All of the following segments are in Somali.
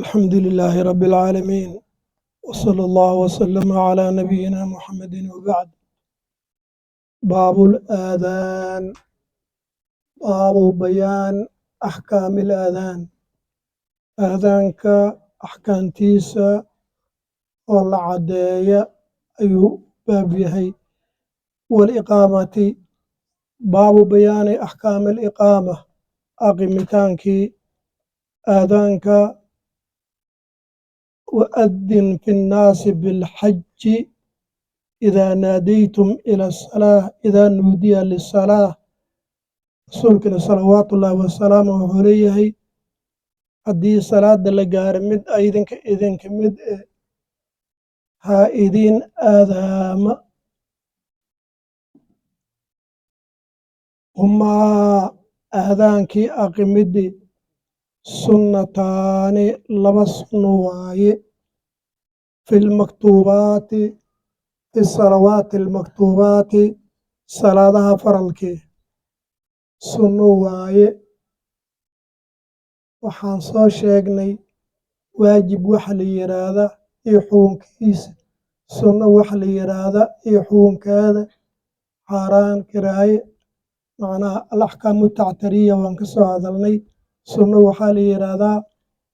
الحمد لله رب العالمين، وصلى الله وسلم على نبينا محمد وبعد. باب الآذان. باب بيان أحكام الآذان. آذانك أحكام تيسا والعداية أيو بابيهي. والإقامة. باب بيان أحكام الإقامة. أقمتانك آذانك وأذن في الناس بالحج إذا ناديتم إلى الصلاة إذا نودي للصلاة. رسولكنا صلوات الله وسلامه عليه haddii salaada la gaaro mid idinka mid ha idin aadaama humaa aadaankii aqimidii sunnataani laba sunno waaye fi salawaati almaktuubaati salaadaha faralkii sunno waaye. waxaan soo sheegnay waajib waxa la yidhaahda iyo xukunkiisa, sunno waxa la yidhaahda iyo xukunkeeda, xaaraan kiraaye macnaha alaxkaamu tactariya waan ka soo hadalnay. sunno waxaa la yidhaahdaa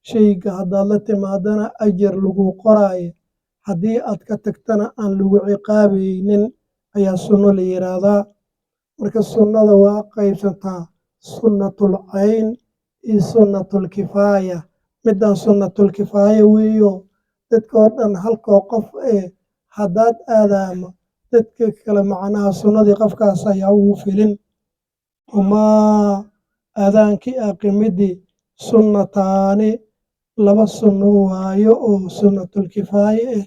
shayga haddaad la timaadana ajar lagu qoraayo, haddii aad ka tagtana aan lagu ciqaabaynin ayaa sunno la yidhaahdaa. marka sunnada waa qaybsantaa sunnatul cayn iyo sunnatulkifaaya. middan sunnatulkifaaya weeyo dadka oo dhan halkoo qof haddaad aadaamo dadka kale macnaha sunnadii qofkaas ayaa ugu filin. humaa aadaankii aqimidii sunnataani laba sunno waayo oo sunnatulkifaaya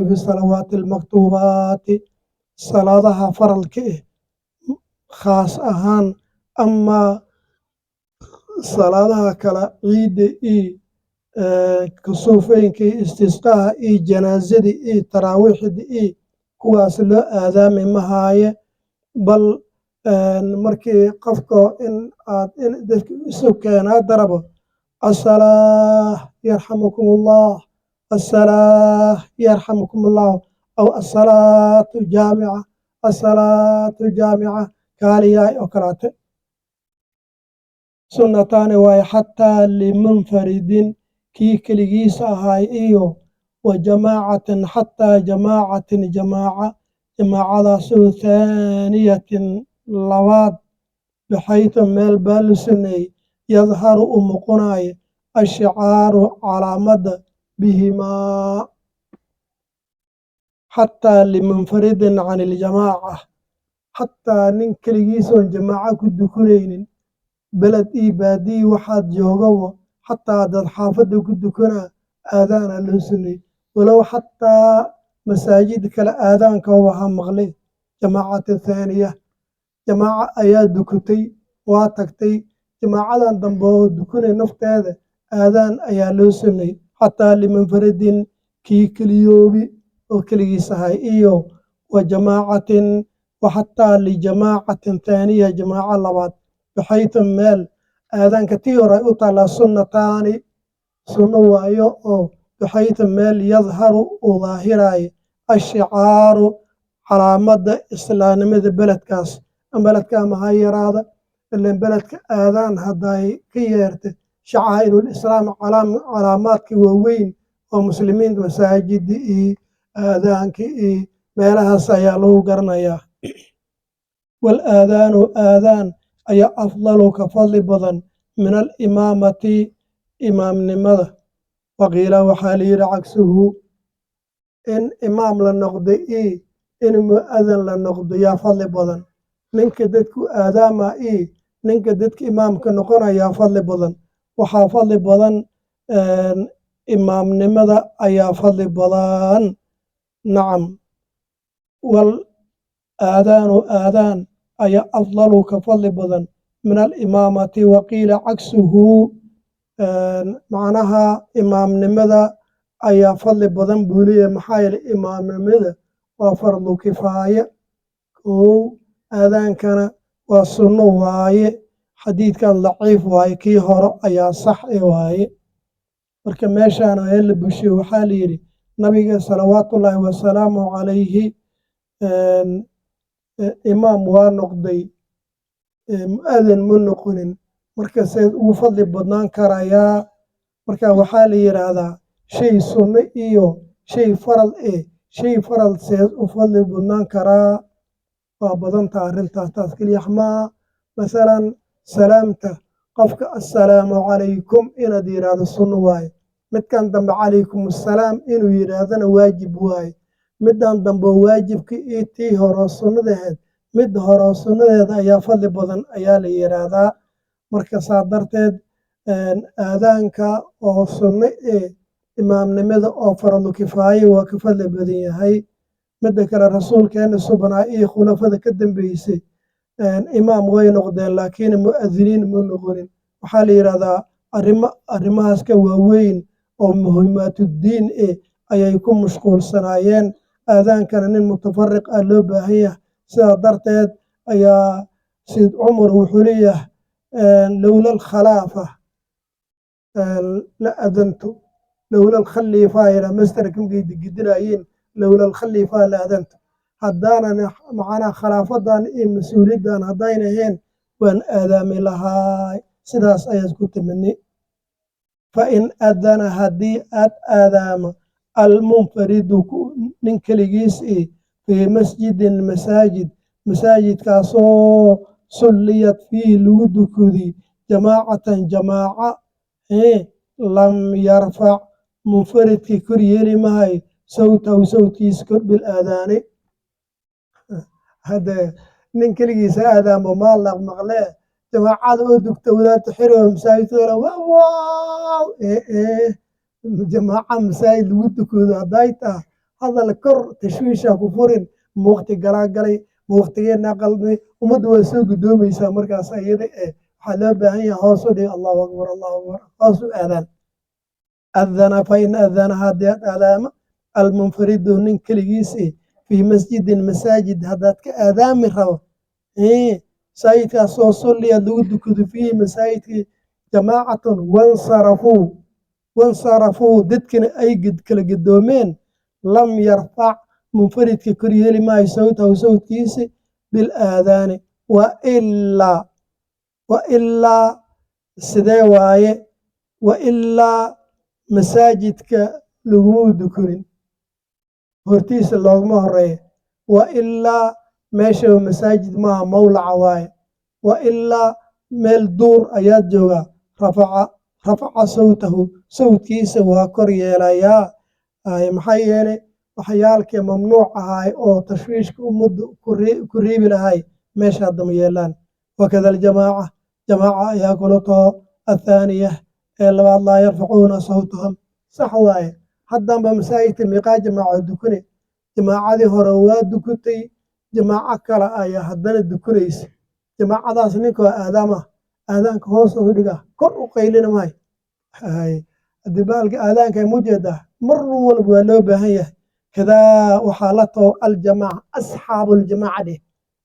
fi salawaati almaktuubaati salaadaha faralka khaas ahaan. amaa salaadaha kale ciidda iyo kusuufeynka iyo istisqaaha iyo janaasada iyo taraawiixda iyo kuwaas loo aadaami mahaaye, bal markii qofka in dadka isu keenaa darabo asalaah yarxamukum ullah, asalaah yarxamukum ullah, aw asalaatu jaamica kaaliyaay oo kalaate. sunnataani waaye xataa limunfaridin kii keligiisa ahaay iyo wa jamaacatin xataa jamaacatin jamaacadaasoo thaaniyatin labaad baxaytu meel baa la suneeyey yadharu u muuqanaayo ashicaaru calaamadda bihimaa. xataa limunfaridin can iljamaaca, xataa nin keligiisoon jamaaco ku dukanaynin beled io baadiyi waxaad joogabo xataa haddaad xaafadda ku dukanaa aadaana loo suneeyey, walow xataa masaajid kale aadaankooba ha maqle. jamaacata thaaniya jamaaca ayaa dukatay waa tagtay, jamaacadan dambe oo dukanay nafteeda aadaan ayaa loo suneeyey. xataa limunfaridin kii keliyoobi oo keligiis ahay iyo wa jamaacatin wa xataa lijamaacatin thaaniya jamaaco labaad baxaytu meel aadaanka tii hore u taallaa sunnataani sunno waayo oo baxaytu meel yadharu u daahiraayo ashicaaru calaamadda islaamnimada beledkaas. beledka ama ha yaraada ileen beledka aadaan hadday ka yeerta shacaa'irul islaam calaamaadka waaweyn oo muslimiinta masaajida iyo aadaanka iyo meelahaas ayaa lagu garanayaa. wal aadaanu aadaan ayaa afdalu ka fadli badan min alimaamati imaamnimada. waqiila waxaa la yidhi cagsuhu in imaam la noqdo io in mu'adan la noqdo yaa fadli badan. ninka dadku aadaama io ninka dadka imaamka noqonayaa fadli badan. waxaa fadli badan imaamnimada ayaa fadli badan. nacam wal aadaanu aadaan ayaa afdalu ka fadli badan min alimaamati. waqiila cagsuhu macnaha imaamnimada ayaa fadli badan buu leeyahay, maxaa yeele imaamnimada waa fardu kifaaya aadaankana waa sunno waaye. xadiidkan daciif waaye, kii hore ayaa sax waaye. marka meeshaan ee la bushiyo waxaa la yidhi nabiga salawaatullaahi wasalaamu calayhi imaam waa noqday mu'adin ma noqonin marka seed ugu fadli badnaan karayaa marka waxaa la yidhaahdaa shay sunno iyo shay faral shay faral seed u fadli badnaan karaa waa badanta arrintaas taas keliya maa masalan salaamta qofka assalaamu calaykum inaad yidhaahdo sunno waaye midkan dambe calaykum assalaam inuu yidhaahdana waajib waaye middan dambe waajibkii iyo tii horoo sunnadaheed mid horoo sunnadeeda ayaa fadli badan ayaa la yidhaahdaa marka saa darteed aadaanka oo sunno imaamnimada oo faradu kifaaye waa ka fadli badan yahay midda kale rasuulkeena subnaa iyo khulafada ka dambeysay imaam way noqdeen laakiin mu'adiniin ma noqonin waxaa la yidhaahdaa arrimahaas ka waaweyn oo muhiimaatuddiin ayay ku mashquulsanaayeen aadaankana nin mutafariq ah loo baahan yahay sidaa darteed ayaa sayid cumar wuxuu leeyahay lowla alkhalaafa la adantu lowla alkhaliifa yidhaa mastarka markay digidinayeen lowla alkhaliifa la adantu haddaanan macnaa khilaafadan iyo mas-uuliyaddan haddayna ahayn waan aadaami lahaay sidaas ayaad ku tamani fa in adana haddii aad aadaamo almunfaridu nin keligiis fii masjidin masaajidkaasoo sulliyad fiihi lagu dukudi jamaacatan jamaaca lam yarfac munfaridkii kor yeeli mahay sawtahu sawtkiisa kor bil aadaani haddee nin keligiisa aadaamo maalaq maqlee jamaacada oo dugta wadaadta xirioo masaajidoola waaw jamaaca masaajid lagu dukoodo hadday taha hadal kor tashwiisha ku furin ma waqti galaa galay ma waqtigeennaa qalmay ummadda waa soo guddoomaysaa markaas iyada waxaa loo baahan yahay hoos u dhig allahu akbar hoos u aadaan adana fa in adana haddii aad aadaama almunfaridu nin keligiis fii masjidin masaajid haddaad ka aadaami rabo masaajidkaasoo sulliyaad lagu dukado fiihi masaajidkii jamaacatun wansarafuu dadkina ay kala gadoomeen lam yarfac munfaridka kor yeeli maayo sawtahu sawtkiisi bil aadaani wa ilaa sidee waaye wa ilaa masaajidka laguma dukanin hortiisa looguma horeeya wa ilaa meesha masaajid maaha mawlaca waaye wa ilaa meel duur ayaad joogaa rafaca sawtahu sawtkiisa waa kor yeelayaa maxaa yeelay waxyaalkii mamnuuc ahaay oo tashwiishka ummadda ku reebi lahay meesha haddama yeelaan wakada aljamaaca jamaaca ayaa kula too athaaniya ee labaad laa yarfacuuna sawtahum sax waaye haddanba masaajidka meeqaa jamaaco dukune jamaacadii hore waa dukutay jamaaco kale ayaa haddana dukunaysa jamaacadaas ninkoo aadaanka hoos u dhiga kor u qaylina maayo dibaalka aadaanka mu jeedaa mar walba waa loo baahan yahay kadaa waxaa la too aljamaaca asxaabu ljamaaca dheh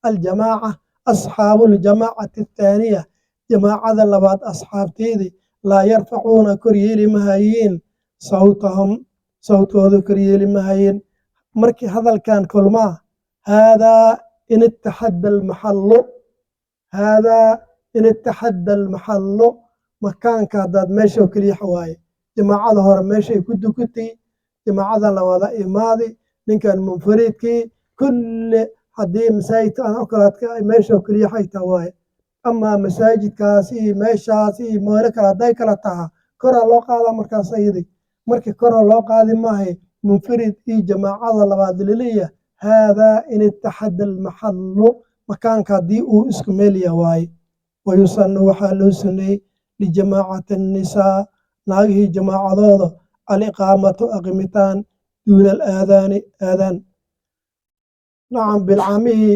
aljamaaca asxaabu ljamaacati athaaniya jamaacada labaad asxaabteedii laa yarfacuuna kor yeeli mahayiin sawtahum sawtkooda kor yeeli mahayiin markii hadalkan kulmaa haadaa in ittaxadda almaxallo makaanka haddaad meeshoo keliya waaye jamaacada hore meeshay ku dukutay jamaacada labada imaadi ninkan munfaridkii kulle haddii masaajidkaan oo kaleadka meeshoo keliya xayta waaye amaa masaajidkaas iyo meeshaas iyo meelo kale hadday kala taha koraa loo qaadaa markaas ayadii markii koraa loo qaadi maahay munfarid iyo jamaacada labaad laleeya haadaa in ittaxadda almaxallu makaanka haddii uu isku meelya waaye wayusannu waxaa loo suneeyey lijamaacati annisaa naagihii jamaacadooda aliqaamatu aqimitaan duuna alaadaani aadaan nacam bilcaamihii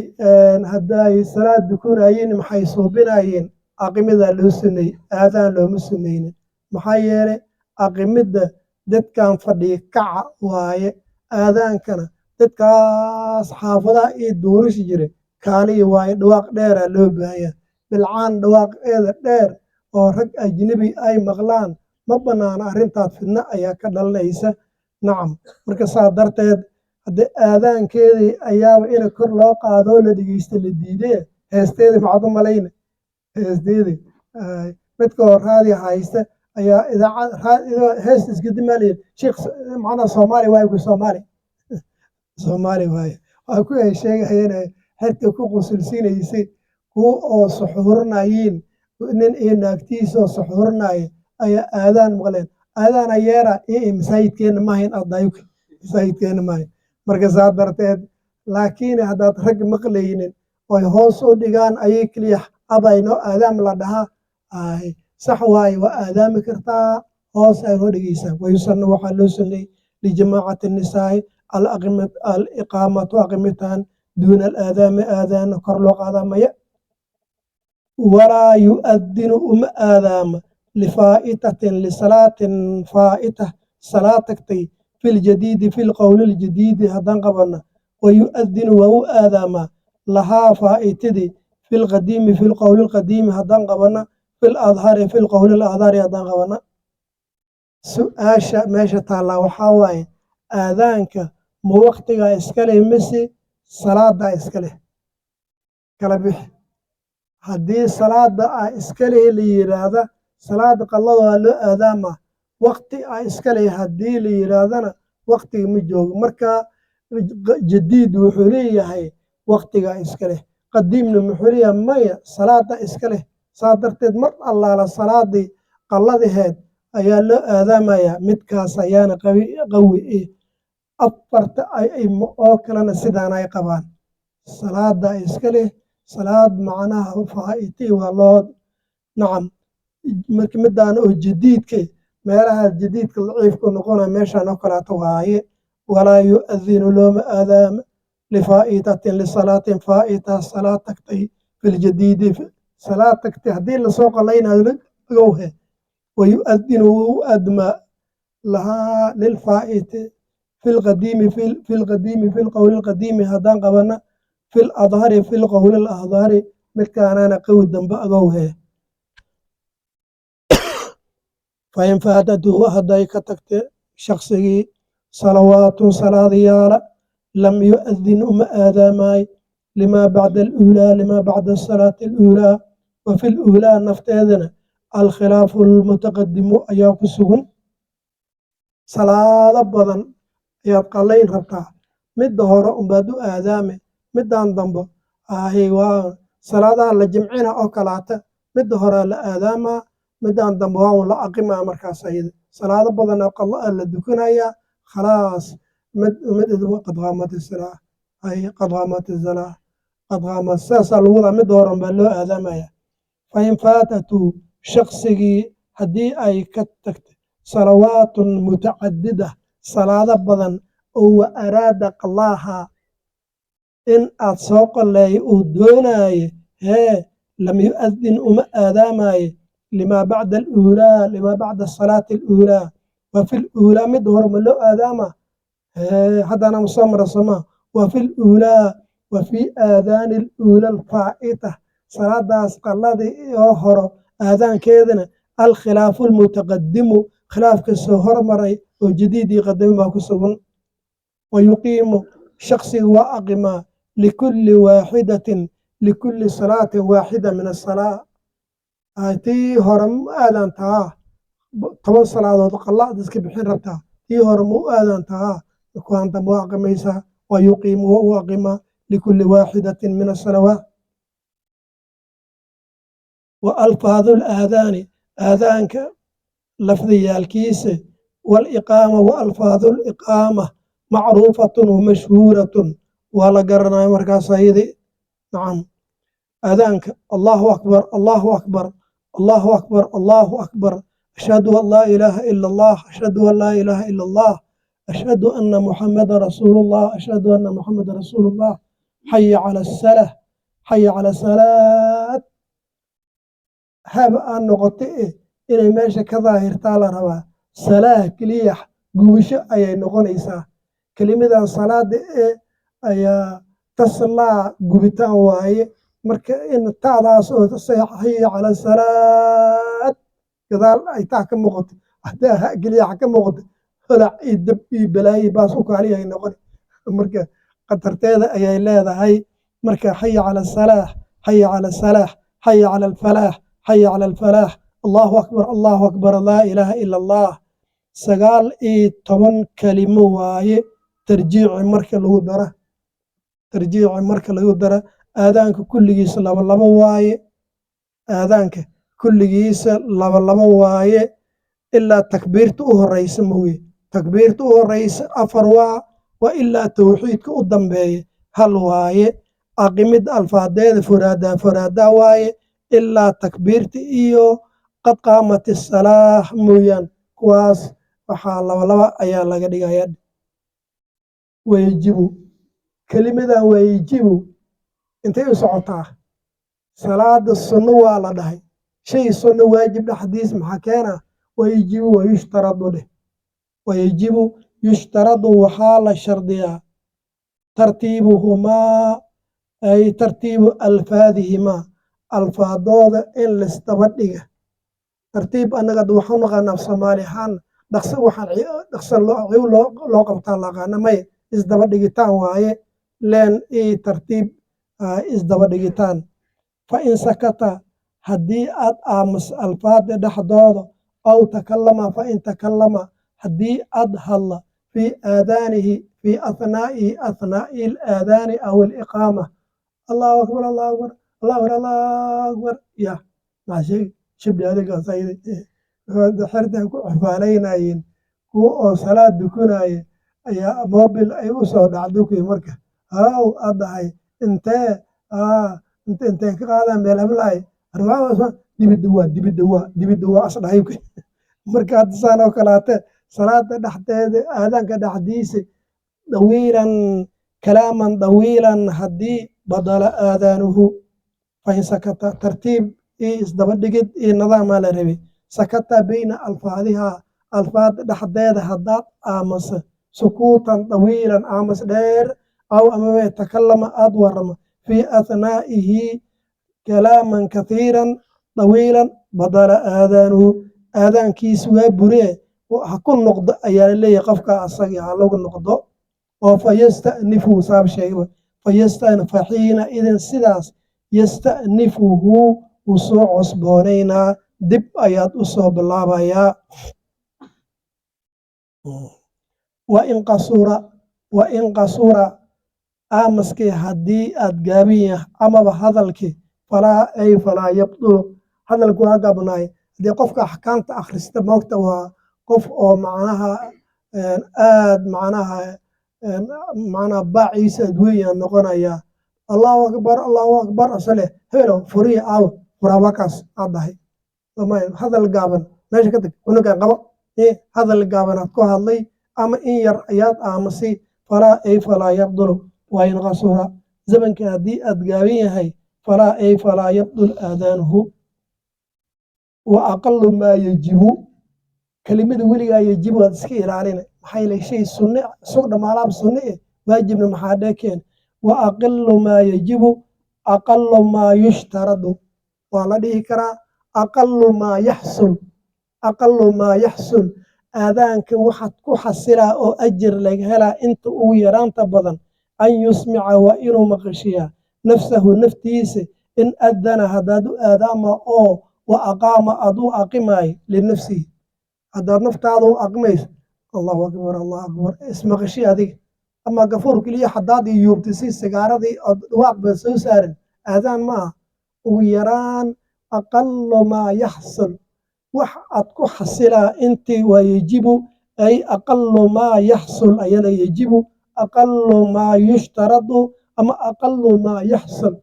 hadday salaad dukunayeen maxay suubinayeen aqimidaa loo suneeyey aadaan looma sunaynin maxaa yeelay aqimidda dadkan fadhiya kaca waaye aadaankana dadkaas xaafadaha iyo duurishi jira kaaliya waaye dhawaaq dheeraa loo baahanya bilcaan dhawaaqeeda dheer oo rag ajnebi ay maqlaan ma bannaana arrintaas fidno ayaa ka dhalanaysa nacam marka saa darteed haddee aadaankeedii ayaaba ina kor loo qaadoo la dhegeysta la diidee heesteedii maxaad u malayna heesteedii midka hor raadi haysta ayaa idaacad heesta iskadimaa layidhi sheekh macnaha soomaali waaye ku soomaali waaye waa ku ay sheegayeen xerka ku qusulsinaysay kuwa oo suxuurnayiin nin iyo naagtiisa oo suxuurnaya ayaa aadaan maqleen aadaan ayeera masaajidkeenna maahayn adayuka masaajidkeenna maahayn marka saa darteed laakiin haddaad rag maqlaynin oy hoos u dhigaan ayay keliya abayno aadaam la dhahaa sax waaye waa aadaami kartaa hoos ay noo dhegeysaa wayusanna waxaa loo sunnay lijamaacati nisaa'i aliqaamatu aqimitaan duuna alaadaami aadaana kor loo qaadaa maya walaa yu'adinu uma aadaama lifaa'itatin lisalaatin faa'ita salaad tagtay filjadiidi filqowliljadiidi haddaan qabanna wayu'adinu waa u aadaamaa lahaa faa'itadii filqadiimi filqowlilqadiimi haddaan qabanna filadhari filqowliladhari haddaan qabanna su-aasha meesha taallaa waxaa waaye aadaanka ma waktigaa iska leh mise salaaddaa iska leh kala bixi haddii salaada ah iska leh la yidhaahda salaada qallada waa loo aadaamaa wakti ah iska leh haddii la yidhaahdana waktiga ma joogo marka jadiid wuxuu leeyahay waktigaa iska leh qadiimna muxuu leeyahay maya salaada iska leh saa darteed mar allaala salaadii qalladaheed ayaa loo aadaamayaa midkaas ayaana qawi afarta oo kalena sidaan ay qabaan salaada iska leh salaad macnaha faa'itay waa loo nacam marka midaan oo jadiidka meelaha jadiidka daciifku noqonaya meeshaan oo kaleeto waaye walaa yu'adinu looma aadaama lifaa'itatin lisalaatin faa'ita salaad tagtay filjadiidi salaad tagtay haddii lasoo qalaynayo lagowhe wayu'adinu wuu u admaa lahaa lilfaa'iti filqadiimi filqowlilqadiimi haddaan qabanna filadhari filqowliladhari midkaanaana qawi dambe agowhe fain faatatuhu hadday ka tagte shaqsigii salawaatun salaadayaala lam yu'adin uma aadaamaay limaa bacda aluulaa limaa bacda asalaati aluulaa wa fi luulaa nafteedana alkhilaafu almutaqadimu ayaa ku sugan salaado badan ayaad qallayn rabtaa midda hore unbaad u aadaame middan dambe waa salaadaha la jimcina oo kalaata midda horea la aadaamaa middan dambe waa un la aqimaa markaas ayada salaado badan oo qalla la dukanayaa khalaas qad qaamat isalaa qad qaamat isalaa qad qaamat saasaa lagu wadaa midda hore unbaa loo aadaamaya fain faatatu shaqsigii haddii ay ka tagtay salawaatun mutacadida salaado badan oo wa araada qallaaha in aad soo qalleeyo uu doonaaye lam yu'adin uma aadaamaaye limaa bacda aluulaa limaa bacda asalaati aluulaa wa fi luulaa midda hore ma loo aadaamaa haddana masoo mara somaa wa fi luulaa wa fii aadaani aluula alfaa'ita salaadaas qalladii oo horo aadaankeedana alkhilaafu almutaqadimu khilaafka soo hormaray oo jadiid iyo qadami baa ku sugan wayuqiimu shaqsiga waa aqimaa likulli waaxidatin likulli salaatin waaxida min asalaa tii hore ma aadantaa 10 salaadood qalla ad iska bixin rabtaa tii hore ma u aadantaa kuwaan dambe waa aqimaysaa wayuqiimu wa u aqimaa likulli waaxidatin min asalawaat wa alfaadu alaadaani aadaanka lafdiyaalkiisa waaliqaama wa alfaadu aliqaama macruufatun wamashhuuratun waa la garanaya markaas ayadi nacam aadaanka allahu akbar allahu akbar allahu akbar allahu akbar ashhadu an laa ilaaha ila allah ashhadu an laa ilaaha ila allah ashhadu anna muxamadan rasuulullah ashhadu anna muxamadan rasuulullah xaya cala asalah xaya cala salaat haba aan noqoto inay meesha ka daahirtaa la rabaa salaah keliya gubasho ayay noqonaysaa kelimadan salaada ayaa taslaa gubitaan waaye marka in taadaas oo xaya cala salaat gadaal ay taa ka muuqato haddaa ha keliya wax ka muuqato holac iyo dab iyo balaayo baas u kaaliyahay noqon marka khatarteeda ayay leedahay marka xaya cala asalaax xaya cala asalaax xaya cala alfalaax xaya cala alfalaax allahu akbar laa ilaaha ila allah 19 kelimo waaye tarjiici marka lagu dara aadaanka kulligiisa laba waaye aadaanka kulligiisa laba waaye ilaa takbiirta u horeysa mooye takbiirta u horeysa 4 waa ilaa tawxiidka u dambeeya hal waaye aqimid alfaadeeda furaada waaye ilaa takbiirta iyo qad qaamati salaax mooyaan kuwaas waxaa laba ayaa laga dhigaya wayajibu kelimadan wayajibu intay u socotaa salaada sunno waa la dhahay shay sunno waajib dhexdiis maxaa keena wayajibu wayushtaradu dheh wayajibu yushtaradu waxaa la shardiyaa tartiibuhumaa ay tartiibu alfaadihimaa alfaadooda in laisdaba dhiga tartiib annaga waxaan naqaana af soomaali ahaan dhaqso loo qabtaan laqaana maya isdaba dhigitaan waaye leen ii tartiib isdaba dhigitaan fa in sakata haddii aad aamus alfaada dhexdooda aw takallama fa in takallama haddii aad hadla fii aadaanihi fii athnaa'ihi athnaa'i alaadaani aw aliqaama allahu akbar allahu akbar allahu akbar allahu akbar ya maashay shibdhi adigaas xerta ku xifaalaynaayeen kuwa oo salaad dukanaya ayaa mobil ay u soo dhacdukuy marka halow aad dhahay intee ka qaadaan meel hablaay dibidda waa asdhahay marka hadda saan oo kalaate salaada dhexdeeda aadaanka dhexdiisa dawiilan kalaaman dawiilan haddii badala aadaanuhu fain sakata tartiib iyo isdaba dhigid iyo nadaamaa la rabay sakata bayna alfaadihaa alfaada dhexdeeda haddaad aamusa sukuutan dawiilan aamus dheer aw amame takallama aad warama fii athnaa'ihi kalaaman kathiiran dawiilan badala aadaanuhu aadaankiisa waa buree ha ku noqdo ayaa laleeyahay qofka asaga ha lagu noqdo oo fa yasta'nifuhu saab sheegay fa xiina idin sidaas yasta'nifuhu wuu soo cosboonaynaa dib ayaad u soo bilaabayaa wa in qasura aamuskii haddii aad gaabin yahay amaba hadalkii falaa yabdulu hadalku waa gabnaay haddii qofka axkaamta akhrista moogta waa qof oo aad baaciisa adweeyaan noqonayaa allahu akbar asale hebelo furiya aaw furabakaas aad dhahay hadal gaaban meesha ka tag cunugan qabo hadal gaabanaad ku hadlay ama in yar ayaad aamusay falaa yabdulu waa in qasura zamanka haddii aad gaabin yahay falaa yabdul aadaanuhu wa aqalu maa yajibu kelimada weligaa yajibu aad iska ilaalina maxaa yeelay shay sunne sug dhamaalaab sunne waajibna maxaa dheekeen wa aqilu maa yajibu aqalu maa yushtaradu waa la dhihi karaa aqalu maa yaxsul aadaanka waxaad ku xasilaa oo ajir laga helaa inta ugu yaraanta badan an yusmica waa inuu maqashiyaa nafsahu naftiisa in adana haddaad u aadaama oo wa aqaama aad u aqimaayo linafsihi haddaad naftaada u aqmayso allahu akbar ismaqashi adiga ama gafuur keliya haddaad yuubtay si sigaaradii ood dhawaaqba soo saarin aadaan ma aha ugu yaraan aqalu maa yaxsul wax aad ku xasilaa intii waa yajibu ay aqalu maa yaxsul ayana yajibu aqalu maa yushtaradu ama aqalu maa yaxsul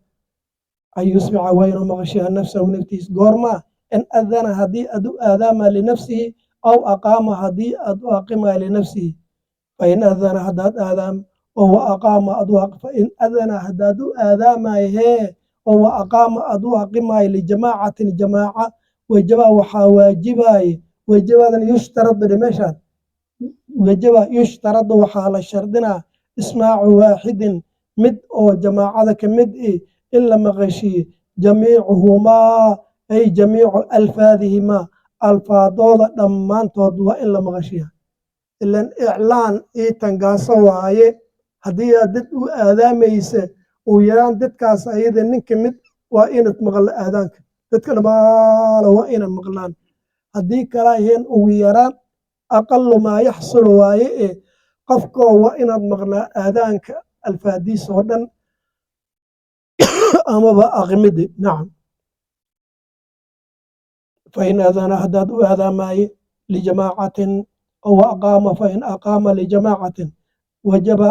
an yusmica waa inuu maqashiyaa nafsahu naftiis goormaa in adana haddii aad u aadaama linafsihi aw aqaama haddii aad u aqimaya linafsihi fain adana haddaad aadaam oo wa aqaama fain adana haddaad u aadaamayo hee oo wa aqaama aad u aqimaayo lijamaacatin jamaaca wajaba waxaa waajibaye wajabadan yushtaradu meeshaan wajaba yushtaradu waxaa la shardinaa ismaacu waaxidin mid oo jamaacada ka mid in la maqashiyo jamiicuhumaa ay jamiicu alfaadihimaa alfaadooda dhammaantood waa in la maqashiya ilan iclaan ii tangaaso waaye haddii aad dad u aadaamaysa uu yaraan dadkaas ayada ninka mid waa inaad maqla aadaanka dadka dhamaala waa inad maqlaan haddii kala ahayn ugu yaraan aqalu maa yaxsulu waaye qofkoo waa inaad maqlaa aadaanka alfaadiis oo dhan amaba aqmidi nacam fain aadana haddaad u aadaamaaye lijamaacatin aw aqaama fain aqaama lijamaacatin wajaba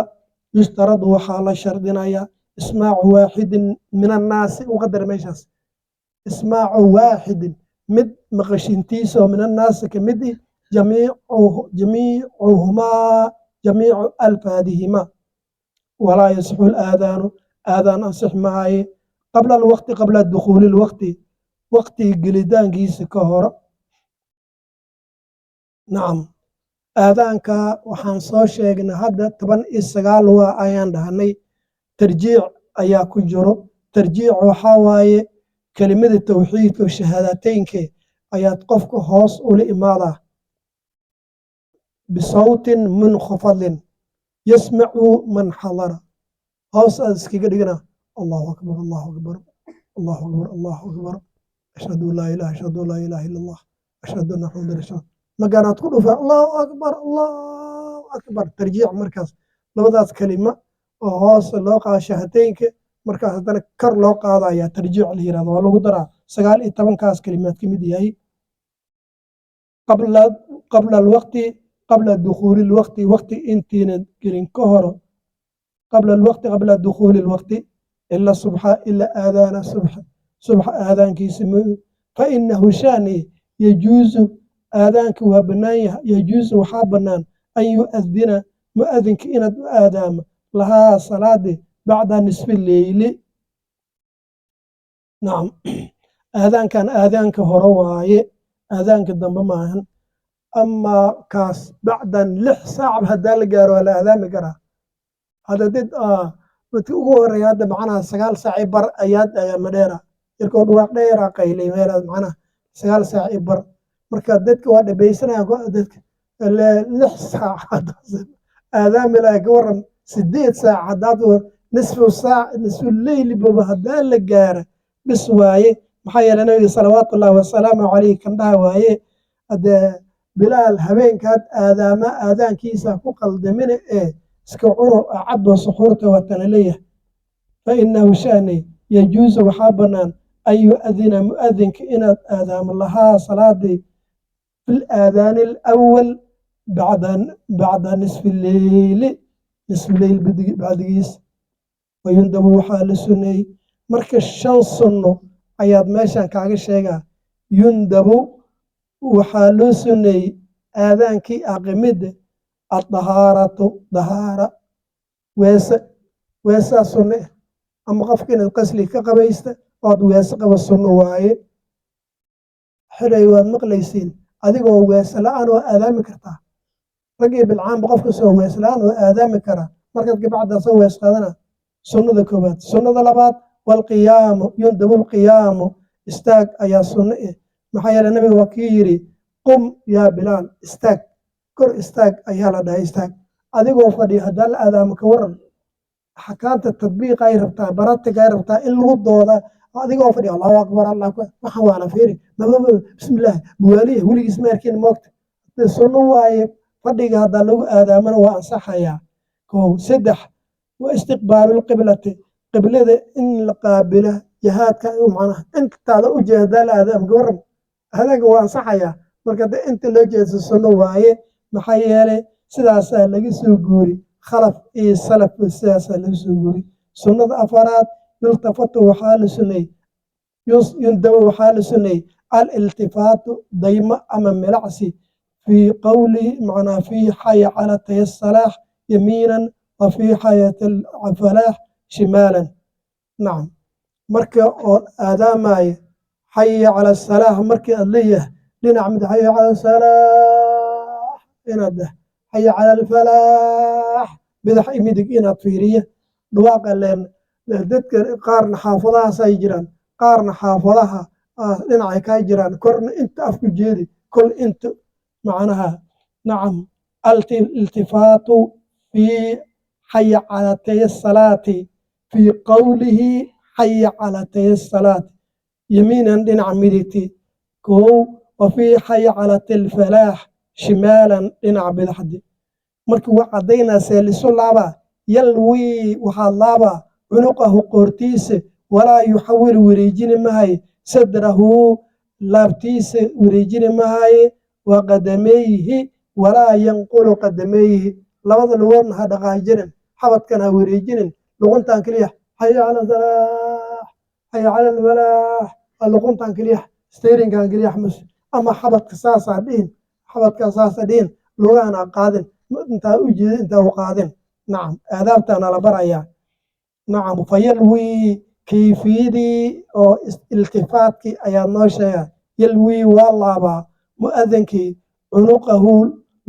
yushtaradu waxaa la shardinayaa ismaacu waaxidin min annaasi u qadar meeshaas ismaacu waaxidin mid maqashintiisoo min annaasi ka mid ih jamiicuhumaa jamiicu alfaadihimaa walaa yasixu laadaanu aadaan ansix maaye qabla alwaqti qabla dukhuuli lwaqti waqtiga gelitaankiisa ka horo nacam aadaanka waxaan soo sheegnay hadda 19 waa ayaan dhahnay tarjiic ayaa ku jiro tarjiic waxaa waaye kelimada tawxiidka shahaadateynke ayaad qofka hoos ula imaadaa bisawtin munkhafadin yasmacu man xadara hoos aad iskaga dhigana allahu akbar allahu akbar allahu akbar allahu akbar ashhadu an laa ilaha ashhadu an laa ilaha illa allah ashhadu anna muhammadan rasuul magaanaad ku dhufaa allahu akbar tarjiic markaas labadaas kelima oo hoos loo qaado shahaadateynka markaas haddana kor loo qaadaya tarjiic la yirahdo waa lagu daraa 19kaas kelimaad ka mid yahay qabla alwaqti qabla dukhuuli alwaqti waqti intiina gelin ka horo qabla alwaqti qabla dukhuuli alwaqti ila subxa ila aadaana subxa aadaankiisa fa inahu shaani yajuusu aadaanka waa bannaan yahay yajuusu waxaa bannaan an yu'adina mu'adinka inaad u aadaamo lahaa salaadi bacda nisfi leyli nacam aadaankan aadaanka hore waaye aadaanka dambe maahan amaa kaas bacdan 6 saac haddaa la gaaro waa la aadaami karaa hadda dad dadka ugu horeeya hadda macnaha 9 saac bar ayaad madheera yarkoo dhuwaaq dheera qaylay meelaad macnaha 9 saac bar marka dadka waa dhabaysanayaan dadka 6 saac aadaami laha ka waran 8 saac haddaad nisfu leyli baba haddaa la gaara bis waaye maxaa yeelay nabiga salawaatullaahi wasalaamu calayhi kan dhaha waaye haddee bilaal habeenkaad aadaankiisa ku qaldamina iska cuno cabo suxuurta watana leeyahay fa inahu shaani yajuusu waxaa bannaan an yu'adina mu'adinka inaad aadaamo lahaa salaadii fi laadaani alawal bacda nisfi leyli bacdigiis wayundabu waxaa la suneeyey marka 5 sunno ayaad meeshan kaaga sheegaa yundabu waxaa loo suneeyey aadaankii aqimida adahaaratu dahaara weesaa sunne ama qofka inaad qasli ka qabaysta oad weese qaba sunno waaye xilay waad maqlaysiin adigoo weese la-aan waa aadaami kartaa raggii bilcaanba qofka soo wees la-aan waa aadaami karaa markaad gabacdaa soo wees qaadana sunnada koowaad sunnada labaad walqiyaamu yundabu lqiyaamu istaag ayaa sunno maxaa yeele nabiga waa kii yidhi qum yaa bilaal istaag kor istaag ayaa la dhahay istaag adigoo fadhiya haddaa la aadaamo ka waran axkaamta tadbiiqa ay rabtaa baratiga ay rabtaa in lagu dooda adigoo fadhiya allahu akbar allah waxaan waa la fiiri bismillaah buwaaliya weligiis ma arkin moogta sunno waaye fadhiga haddaa lagu aadaamana waa ansaxayaa 3 wa istiqbaalu lqiblati qiblada in la qaabila jihaadka macnaha intaada u jeedaa la aadaam ka waran hadaga waa ansaxayaa marka inta loo jeedo sunno waaye maxaa yeelay sidaasaa laga soo guuri khalaf iyo salaf sidaasaa laga soo guuri sunnada afaraad yultafatu waxaa la suneeyey yundabu waxaa la suneeyey aliltifaatu daymo ama milacsi fii qowlihi macnaa fii xaya calatay asalaax yamiinan wa fii xayati alfalaax shimaalan nacam marka oo aadaamaya xaya cala asalaax markii aad leeyahay dhinac mid xaya cala asalaax inaad dah xaya cala alfalaax bidax midig inaad fiiriya dhawaaqa leen dadka qaarna xaafadahaas ay jiraan qaarna xaafadaha dhinacay kaa jiraan korna inta afku jeedi kol inta macnaha nacam aliltifaatu fii xaya calatay salaati fii qowlihi xaya calatay salaati yamiinan dhinaca midigti kow wa fii xaya calatay alfalaax shimaalan dhinaca bidixdi markii waa caddaynaa seeliso laabaa yalwii waxaad laabaa cunuqahu qoortiisa walaa yuxawilu wareejini mahaye sadrahu laabtiisa wareejini mahaye wa qadamayhi walaa yanqulu qadamayhi labada lugoodna ha dhaqaajinin xabadkan ha wareejinin luquntan keliya xaya cala salaax xaya cala alfalaax luquntan keliya sterinkan keliya ama xabadka saasaa dhihin xabadkan saasaa dhihin lugahan ha qaadin intaa u jeeda intaa u qaadin nacam aadaabtaana la barayaa nacam fayalwii kayfiyadii oo iltifaatkii ayaa noo sheega yalwii waa laabaa mu'adankii cunuqahu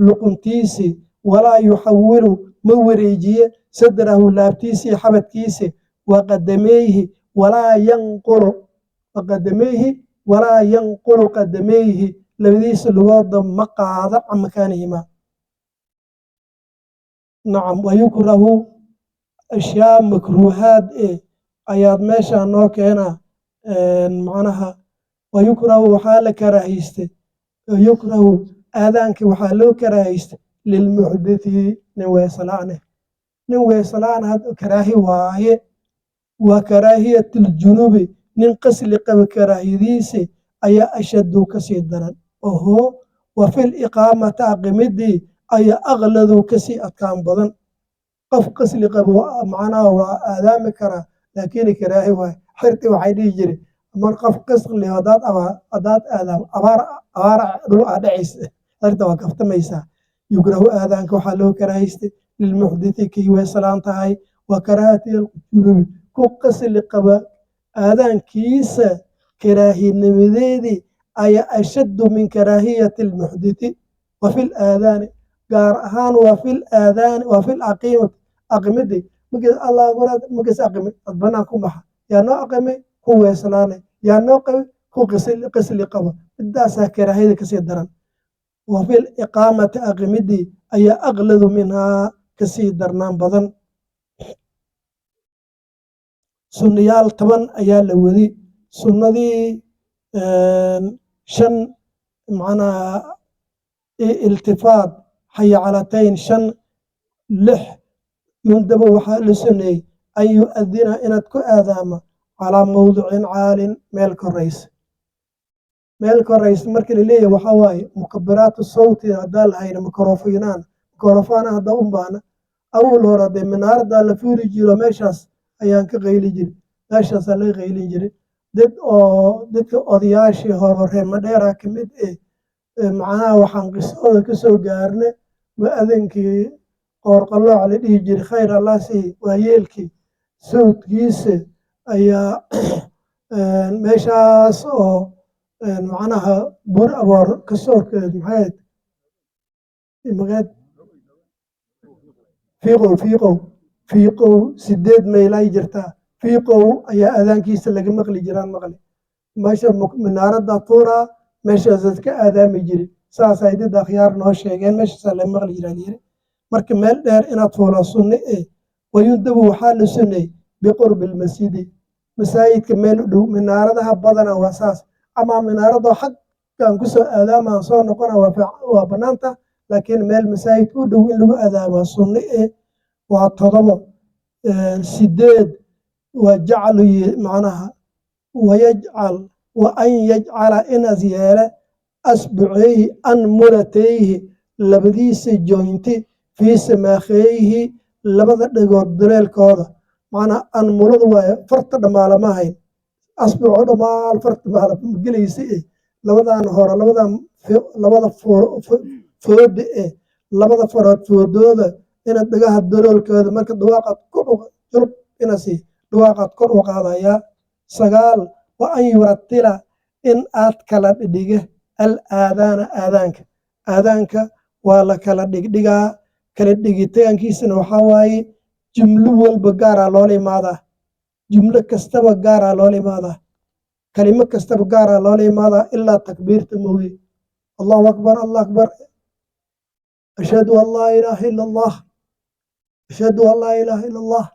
luquntiisi walaa yuxawilu ma wareejiye sadrahu laabtiisii xabadkiisi waqadamayhi walaa yanqulu waqadamayhi walaa yanqulu qadamayhi labadiisa lugooda ma qaada can makaanihima nacam wayukrahu ashyaa makruuhaad ayaad meeshaa noo keenaa macnaha wayukrahu waxaa la karaahaystay yukrahu aadaankii waxaa loo karaahaystay lilmuxdithi nin weesalaane nin weesalaana karaahi waaye waa karaahiyat aljunubi nin qasli qaba karaahiyadiisi ayaa ashaddu kasii daran oho wa fil iqaamati aqimidii ayaa aqladu kasii adkaan badan qof qasli qabo macnaha waa aadaami karaa laakiin karaahi waaye xirtii waxay dhihi jiri mar qof qasli hadaad aadaam abaar dhul aa dhacaysa xirta waa kaftamaysaa yukrahu aadaanka waxaa loo karaahaystay lilmuxdithi kii weesalaan tahay wa karaahati aljunubi ku qasli qaba aadaankiisa karaahinimadeedii ayaa ashaddu min karaahiyati almuxdithi wa fi laadaani gaar ahaan waa fil aqimidi markiis allah qoraad markiis aqimi dad banaan ku baxa yaa noo aqimay ku weeslaanay yaa noo qabay ku qasli qaba midaasaa karaahiyada kasii daran wa fil iqaamati aqimidii ayaa aqladu minhaa kasii darnaan badan sunnayaal 10 ayaa la wadi sunnadii 5 macnaha iltifaat xaya calatayn 5 6 yundaba waxaa la suneeyey an yu'adina inaad ku aadaama calaa mawdicin caalin meel koraysa markii laleeyahay waxaa waaye mukabiraatu sawti haddaan lahayna mikrofoonaan haddaa u baahna awal hore dee minaaradaa la fuuri jiro meeshaas ayaan ka qayli jiri meeshaasaa laga qaylin jiray dadka odayaashii hore madheera ka mid macnaha waxaan qisooda ka soo gaarne mu'adinkii qoorqalooc la dhihi jiray khayr allah sii waa yeelkii sawdkiisa ayaa meeshaas oo macnaha bur aboor kasoo maxayd fiiqow 8 mayl ay jirtaa fiiqow ayaa aadaankiisa laga maqli jiraan maqli meesha minaarada tuuraa meeshaasaad ka aadaami jiri saasay dad akhyaar noo sheegeen meeshaasaa laga maqli jiraan yiri marka meel dheer inaad fuula sunne wayundabu waxaa la sunnay biqurbi lmasjidi masaajidka meel u dhow minaaradaha badana waa saas ama minaarado xaggan kusoo aadaamaan soo noqona waa bannaanta laakiin meel masaajid u dhow in lagu aadaamaa sunne waa 7 8 waa jaclu macnaha wayajcal wa an yajcala inaas yeele asbucayhi anmulatayhi labadiisa joynti fii samaakheeyhi labada dhagood duleelkooda macnaa anmuladu waaye farta dhamaalama hayn asbuco dhamaal farta gelaysa labadan hore labada fooda labada farood foodooda inaad dhagaha duleelkooda marka dhawaaqaad kor inasi dhawaaqaad kor u qaadayaa 9 wa an yuratila in aad kala dhigdhiga al aadaanka waa la kala dhigdhigaa kala dhigitaankiisana waxaa waaye jumlo walba gaaraa loola imaadaa jumlo kastaba gaaraa loola imaadaa كلمة كستب قارة لولي ماذا إلا تكبير تموي الله أكبر الله أكبر أشهد أن لا إله إلا الله أشهد أن لا إله إلا الله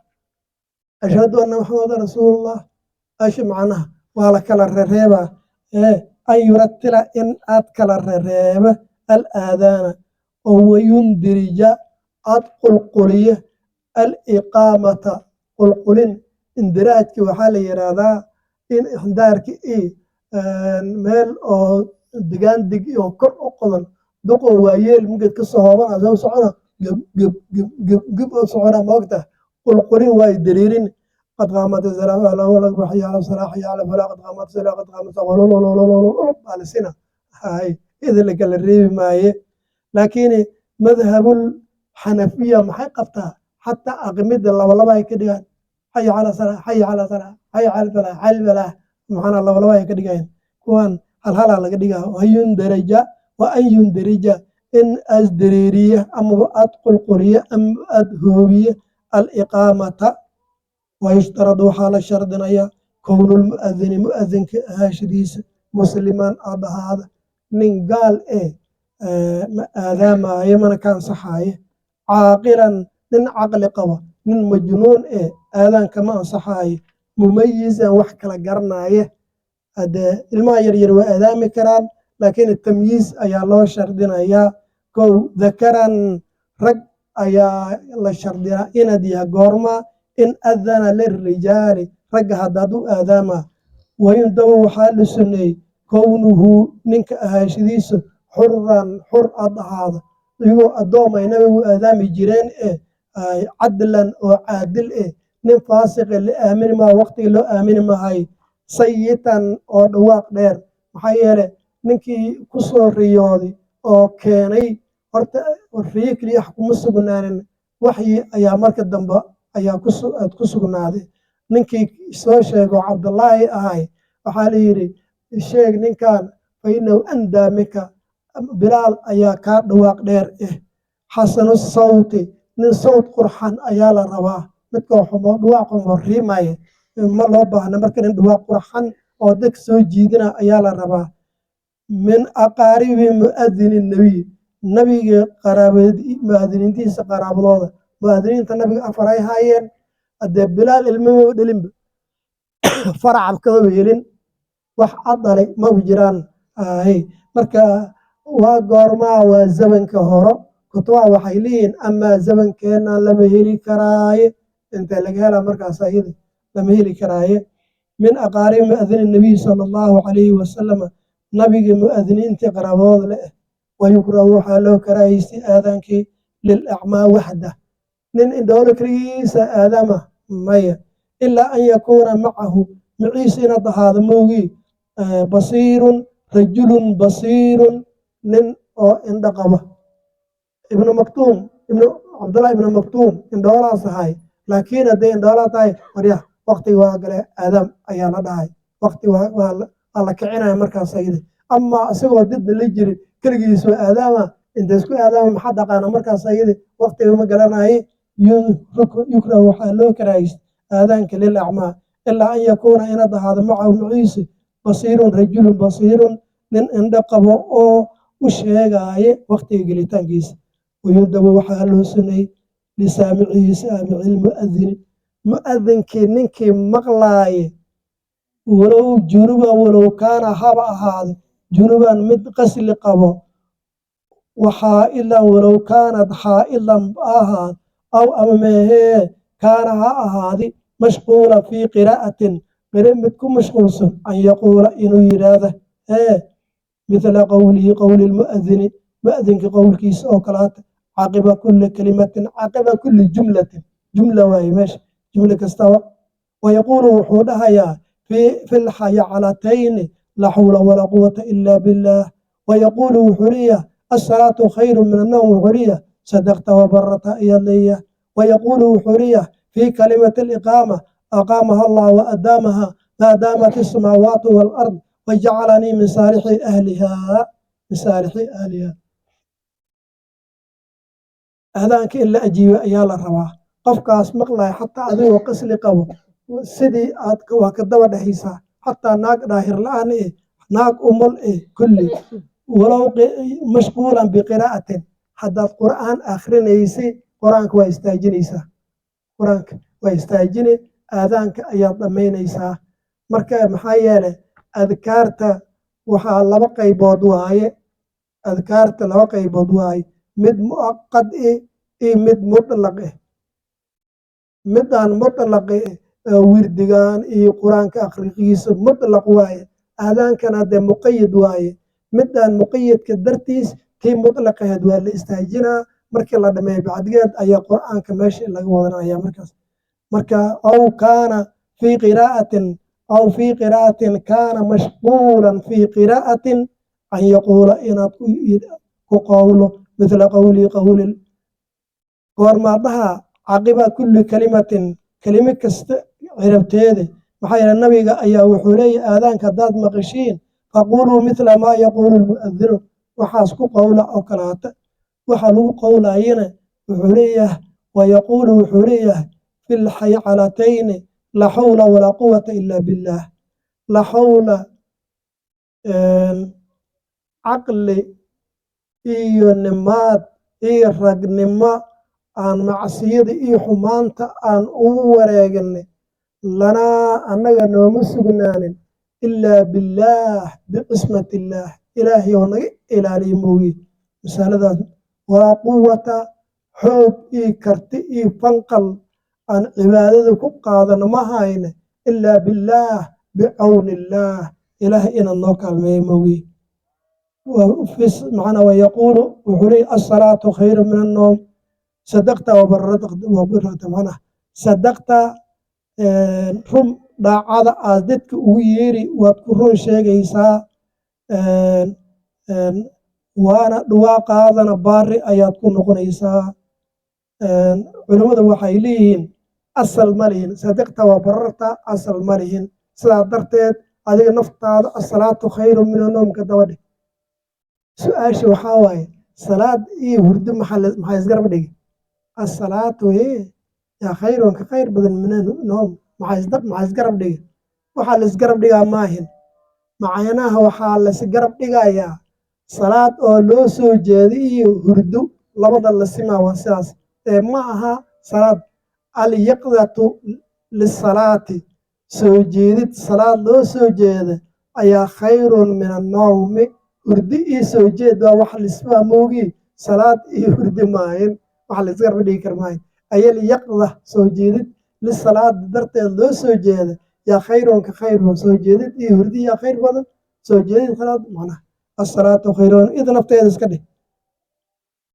أشهد أن محمد رسول الله أش معناها وعلى كلا الرهيبة أن يرتل إن أتكل الرهيبة الآذان وهو يندرج أدقل قلية الإقامة قلقلين اندراجك وحال يرادا إن إحدارك ميل أو دقان دقي أو كر أقلن دقو وايل ممكن كالصحابة عزو سعنا جب سعنا موقته قلقلين واي دريرين قد قامت الزلاة على ولد وحي على صلاح حي على فلا قد قامت الزلاة قد قامت على سنة هاي إذا اللي قال الريب معي لكن مذهب الحنفية محي قفتها حتى أقمد الله والله ما يكديان حي على صلاة حي على صلاة حي على الفلاح حي الفلاح سبحان الله والله ما يكديان كوان هل لقديها وهي درجة وأي درجة إن أزدريرية أم أدخل قرية أم أدهوية الإقامة ويشترط حال شردنا كون المؤذن مؤذن هاشديس مسلمان هذا من قال هذا ما يمن كان صحايه عاقلا من عقل قوى من مجنون آذان كمان صحايه مميزا وحكلا قرنايه هذا الماء يرير وآذان كران لكن التمييز أيا الله شردنا كو ذكرا رق أيا الله شردنا إن ديها قورما إن أذن للرجال رق هدادو آذاما ويندو حال السني كونه ننك أهاشديس حرا حر هذا يقول الدوم ينبغي آذام جيران عدلا وعادل نن فاسق اللي آمن ما وقت اللي آمن ما هاي سيئا أو دواق دير محيالة ننكي كسر رياضي أو كاني ورفيك لي يحكم السجنان وحي أيام مركز دنبا أيام كسجنادي ننكي سو شيخ عبد الله هاي وحاليري الشيخ ننكان فإنه أندى مكا بلال أيا كار دواق دير حسن الصوت من صوت قرحان أيا لروا متكو حمو دواق مريماي ما لو باهنا مركن دواق قرحان أو دك سو جيدنا أيا لروا من أقارب مؤذن النبي قرابة مؤذنين تيس قرابة مؤذنين النبي أفراي هايين أدى بلال المو دلم فرع بكويلين wax adalay ma jiraan marka waa goorma waa zamanka hore kutubaa waxay leeyihiin ama zamankeena lama heli karaaye inta laga hela markaas ayada lama heli karaaye min aqaarib mu'adhin nabi sallallahu alayhi wasallam nabiga mu'adhiniinta qaraabooda leh wayukra waxa loo karaayay aadankii lil a'ma wahda nin indhoolo kaliisa aadama maya illa an yakuna ma'ahu maciisina hada moogi بصير رجل بصير من اندقبه ابن مكتوم ابن عبد الله ابن مكتوم ان دولا صحاي لكن هذه ان دولا تاي وريا وقتي واقله ادم ايانا داي وقتي الله كعينا marka sayid ama asagoo did la jiri kaligiisu aadama inta isku aadama maxad aqaana marka sayid waqtiga ma galanaay yukra waxa loo karaayay aadanka lil a'ma illa an yakuna ina hada ma'a mu'isi بصير رجل بصير من اندقب او وشيغاي وقت جليتان جيس ويندب وحاله سني لسامعه سامع المؤذن مؤذن كننك مقلاي ولو جنوبا ولو كان هبا هذا جنوبا مد قسل قبو وحائلا ولو كانت حائلا بآهاد أو أمامه كان هذه مشغولة في قراءة برمتكم مشغولس أن يقول إنه يراده مثل قوله قول المؤذن مؤذن كقول كيس أو كلات عقب كل كلمة عقب كل جملة وهي مش جملة كستوى ويقول وحودها يا في الحيعلتين لا حول ولا قوة إلا بالله ويقول وحرية الصلاة خير من النوم وحرية صدقت وبرت إيالية ويقول وحرية في كلمة الإقامة أقامها الله وأدامها ما دامت السماوات والأرض وجعلني من صالح أهلها هذاك إلا أجيب أيال الرواح قفك أسمق الله حتى أذي وقسل قبو سيدي وكدوا دحيسا حتى ناق ظاهر الآن ناق أمل كل ولو مشغولا بقراءة حتى القرآن آخرين يسي قرآنك ويستاجنيسا قرآنك ويستاجني آذانك أيضا ضمينيسا مركا محايلة أذكارتا waxaa laba qaybood waaye adkaarta laba qaybood waaye mid mu'aqad iyo mid mutlaq midaan mutlaq wirdigan iyo qur-aanka akhrigiisa mutlaq waaye aadaankana dee muqayad waaye midaan muqayadka dartiis tii mutlaqaheed waa la istaajinaa markii la dhameeyo bacdigeed ayaa qur-aanka meesha laga wadanaya markaas marka aw kaana fii qiraa'atin أو في قراءة كان مشغولا في قراءة أن يقول إن قوله مثل قول ورمضها عقب كل كلمة عربتيده محايا النبي أيا وحولي آذان كداد مقشين فقولوا مثل ما يقول المؤذن وحاسكوا قولا أو كراتا وحلوا قولا هنا وحوليه ويقول وحوليه في الحيعلتين لا حول ولا قوة إلا بالله لا حول عقل إيو النمات إيو الرقنما عن معصيد إيو حمانتا عن أوريقن لنا أننا نومسقنان إلا بالله بقسمة الله إلهي ونقي إلهي موي مثال ذات ولا قوة حوك إي كرت إي فنقل عن عبادتك قادنا ما هاين إلا بالله بعون الله إله إن النوك الميموي معنا ويقول وحري الصلاة خير من النوم صدقت وبرت معنا صدقت رم داعاد أزدك ويري وتكرون شيء إيسا وأنا دواء قادنا باري آيات كن نقول إيسا علماء وحيلين أصل مالين صدقت وبررت أصل مالين صدقت هذه نفط الصلاة خير من النوم كدوده سؤال شو حاوي صلاة إيه ورد محل يسقرب دي الصلاة إيه يا خير كخير بدل من النوم ما يسقرب دي وحال يسقرب دي ماهن معيناها وحال يسقرب دي يا صلاة أو لو سو جدي وردو لبض السماء والساس معها صلاة اليقظة للصلاة سوجيدت صلاة لو سوجيد أي خير من النوم وردي سوجيد وحل اسمها موجي صلاة وردي ماين وحل يصير بدي كرماين أي اليقظة سوجيدت للصلاة درت لو سوجيد يا خير كخير سوجيدت وردي يا خير بدن سوجيد خلاص معنا الصلاة خير إذا نفتح كده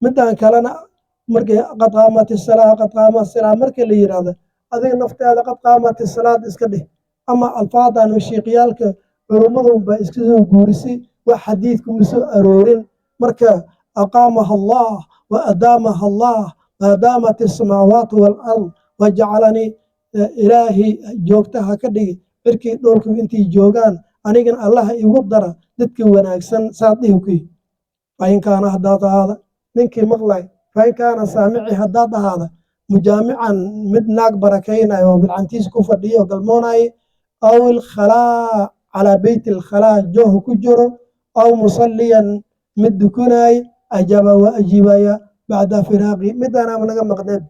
متى كلنا markay qad qaamat as-salaa qad qaama as-salaa markay la yiraahdo adiga naftaada qad qaamat as-salaad iska dhih ama alfaadan sheekhyaalka culimadu ba iska soo guurisay wax xadiidku soo aroorin marka aqaamaha Allah wa adaamaha Allah ma daamat as-samaawaat wal ard wa ja'alani ilaahi joogtaha ka dhigi irkii dhulku intii joogaan anigan Allah igu dara dadka wanaagsan saadihii in kaana hadaada ninkii maqlay فإن كان سامعي هداد هذا مجامعا مدناك بركينا وبالعنتيس كفر دي وقلموناي أو الخلاء على بيت الخلاء جوه كجرو أو مصليا مدكوناي أجاب وأجيبايا بعد فراغي مدانا منغا مقدد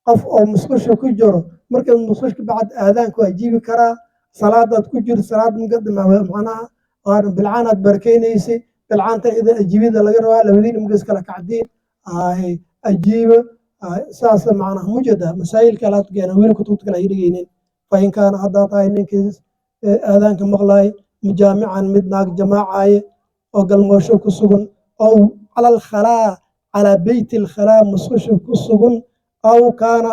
قف أو مسكوش كجرو مركز مسكوش بعد آذانك وأجيب كرا صلاة كجر صلاة مقدمة معناها بالعانة بركينيسي بالعانة إذا أجيبيدا لغيرها لولين مقسك لك عدين أجيب ساس معنا مجدة مسائل كلات جانا وين كتبت كلا يدقينين فإن كان حداطا إنك آذانك مغلاي مجامعا مدناك جماعة أو قلموشو كسوغن أو على الخلاء على بيت الخلاء مسوشو كسوغن أو كان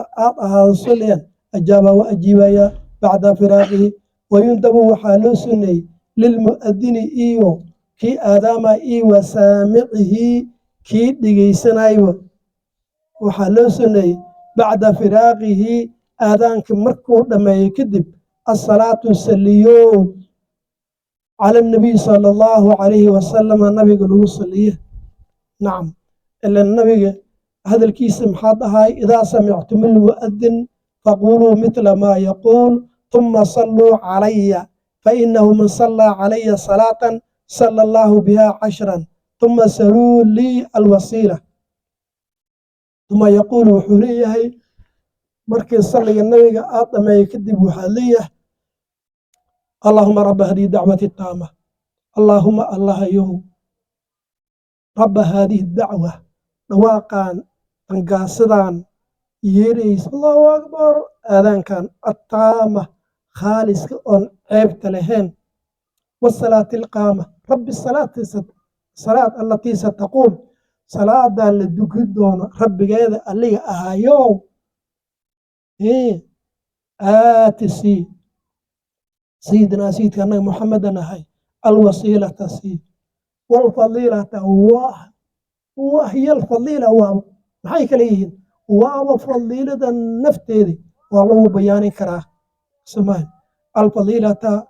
هذا صليا أجاب وأجيبايا بعد فراغه ويندب وحالو سني للمؤذن إيو كي آدام إيو سامعه كي دغيسنايو waxa loo sameeyay bacda firaaqihi aadaanka markuu dhameeyo kadib as-salaatu saliyo ala nabi sallallahu alayhi wa sallam nabiga lagu saliyo nacam ila nabiga hadalkiisa maxaa dhahay idaa sami'tum al-mu'adhdhin faqulu mithla ma yaqul thumma sallu alayya فإنه من صلى علي صلاة صلى الله بها 10 ثم سلوا لي الوسيلة ثم يقول وحوليه مركز صلي النبي ما يكذب وحاليه اللهم رب هذه الدعوة التامة اللهم الله يو رب هذه الدعوة نواقان تنقاصدان يريس الله أكبر آذان كان التامة خالص أن عيبت لهن والصلاة القامة رب الصلاة التي ستقوم صلاة للدكدون رب جيد اللي أهايو آتسي سيدنا سيدنا محمد نهي الوسيلة سي والفضيلة وهي الفضيلة maxay kala yihiin waaba fadiilada nafteedii waa lagu bayaani karaa samayn alfadiilata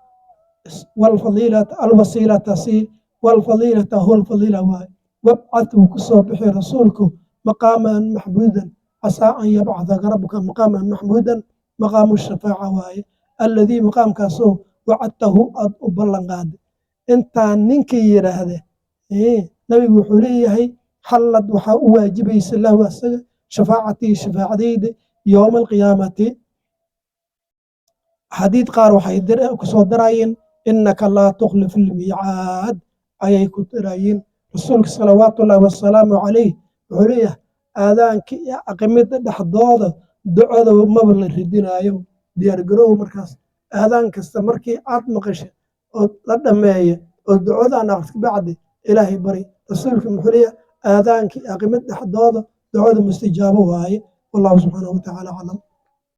walfadiilata alwasiilata si walfadiilata huwa alfadiila waay wabcad uu ku soo bixi rasuulku maqaaman maxbuudan casaa an yabcadaka rabbuka maqaaman maxbuudan maqaamu shafaaca waaye alladii maqaamkaasoo wacadtahu aad u ballan qaaday intaan ninkii yidhaahde nabigu wuxuu leeyahay حلت وحا واجبي سله واسغ شفاعتي شفاعتي يوم القيامة حديث قار وحي كسو دراين إنك لا تخلف الميعاد أي كتراين رسولك صلوات الله والسلام عليه عليه آذانك يا أقمت دحضوضة دعوة ومبل الردين آيو ديار قروه مركز آذانك استمركي آتمقش لدمايا ودعوة أنا بعد إلهي بري رسولك محلية آذانك أقمت دحضوضة دعوة مستجابة وهاي والله سبحانه وتعالى أعلم